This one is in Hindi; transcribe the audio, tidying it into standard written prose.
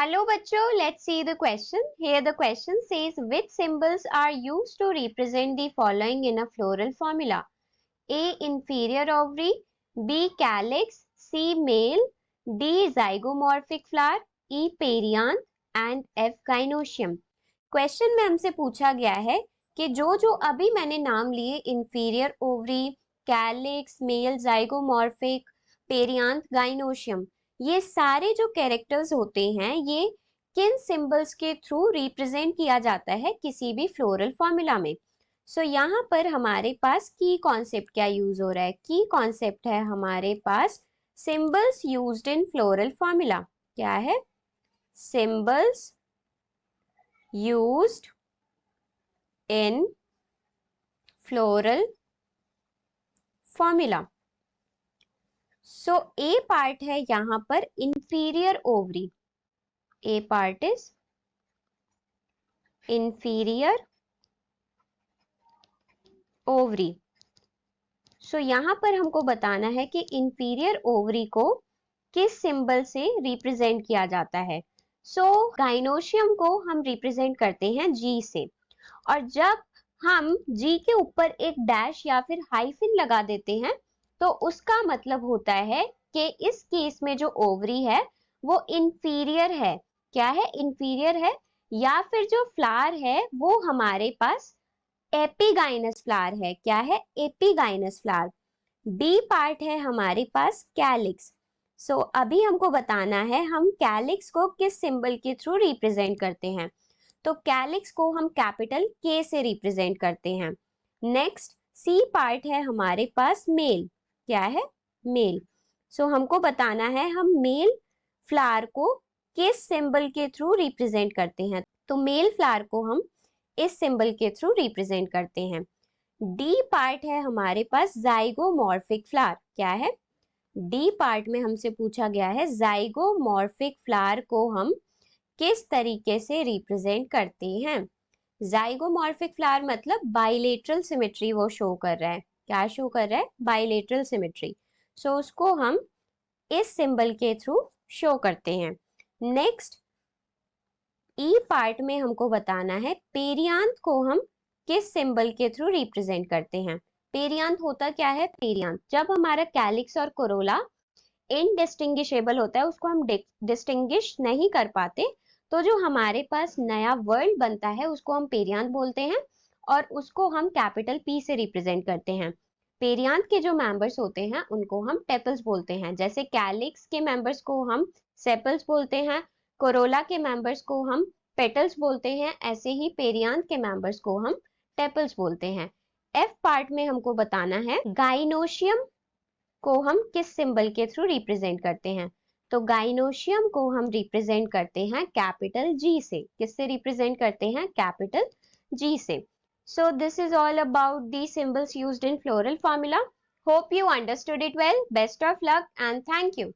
Hello bachcho, let's see the question. Here the question says which symbols are used to represent the following in a floral formula? A. Inferior ovary, B. Calyx, C. Male, D. Zygomorphic flower, E. Perianth and F. Gynoecium. Question में हमसे पूछा गया है कि जो अभी मैंने नाम लिए inferior ovary, calyx, male, zygomorphic, perianth, gynoecium, ये सारे जो कैरेक्टर्स होते हैं ये किन सिंबल्स के थ्रू रिप्रेजेंट किया जाता है किसी भी फ्लोरल फॉर्मूला में। सो यहाँ पर हमारे पास की कॉन्सेप्ट क्या यूज हो रहा है? की कॉन्सेप्ट है हमारे पास symbols used in floral formula. क्या है? Symbols used in floral formula. So A part है यहां पर inferior ovary. A part is inferior ovary. So यहां पर हमको बताना है कि inferior ovary को किस सिंबल से रिप्रेजेंट किया जाता है। सो गाइनोशियम को हम रिप्रेजेंट करते हैं जी से, और जब हम जी के ऊपर एक डैश या फिर हाइफिन लगा देते हैं तो उसका मतलब होता है कि इस केस में जो ओवरी है वो इंफीरियर है। क्या है? इंफीरियर है। या फिर जो फ्लावर है वो हमारे पास एपिगाइनस फ्लावर है। क्या है? Epigynous flower. बी पार्ट है हमारे पास कैलिक्स। सो अभी हमको बताना है हम कैलिक्स को किस सिंबल के थ्रू रिप्रेजेंट करते हैं। तो कैलिक्स को हम कैपिटल के से रिप्रेजेंट करते हैं। नेक्स्ट सी पार्ट है हमारे पास मेल। क्या है? मेल। सो हमको बताना है हम मेल फ्लावर को किस सिंबल के थ्रू रिप्रेजेंट करते हैं। तो मेल फ्लावर को हम इस सिंबल के थ्रू रिप्रेजेंट करते हैं। डी पार्ट है हमारे पास जाइगोमॉर्फिक फ्लावर। क्या है? डी पार्ट में हमसे पूछा गया है जाइगोमॉर्फिक फ्लावर को हम किस तरीके से रिप्रेजेंट करते हैं। जाइगोमॉर्फिक फ्लावर मतलब बाइलेटरल सिमेट्री वो शो कर रहा है। क्या शो कर रहा है? Bilateral symmetry. सो उसको हम इस सिंबल के थ्रू शो करते हैं। नेक्स्ट ई पार्ट में हमको बताना है पेरियांथ को हम किस सिंबल के थ्रू रिप्रेजेंट करते हैं। पेरियांथ होता क्या है? पेरियांथ जब हमारा कैलिक्स और कोरोला इनडिस्टिंग्विशेबल होता है, उसको हम डिस्टिंग्विश नहीं कर पाते, तो जो हमारे पास नया वर्ड बनता है उसको हम पेरियांथ बोलते हैं और उसको हम कैपिटल पी से रिप्रेजेंट करते हैं। पेरियांथ के जो मेंबर्स होते हैं उनको हम टेपल्स बोलते हैं। जैसे कैलिक्स के मेंबर्स को हम सेपल्स बोलते हैं, कोरोला के मेंबर्स को हम पेटल्स बोलते हैं, ऐसे ही पेरियांथ के मेंबर्स को हम टेपल्स बोलते हैं। एफ पार्ट में हमको बताना है गाइनोशियम को हम किस सिंबल के थ्रू रिप्रेजेंट करते हैं। तो गाइनोशियम को हम रिप्रेजेंट करते हैं कैपिटल जी से। किससे रिप्रेजेंट करते हैं? कैपिटल जी से। So this is all about the symbols used in floral formula. Hope you understood it well. Best of luck and thank you.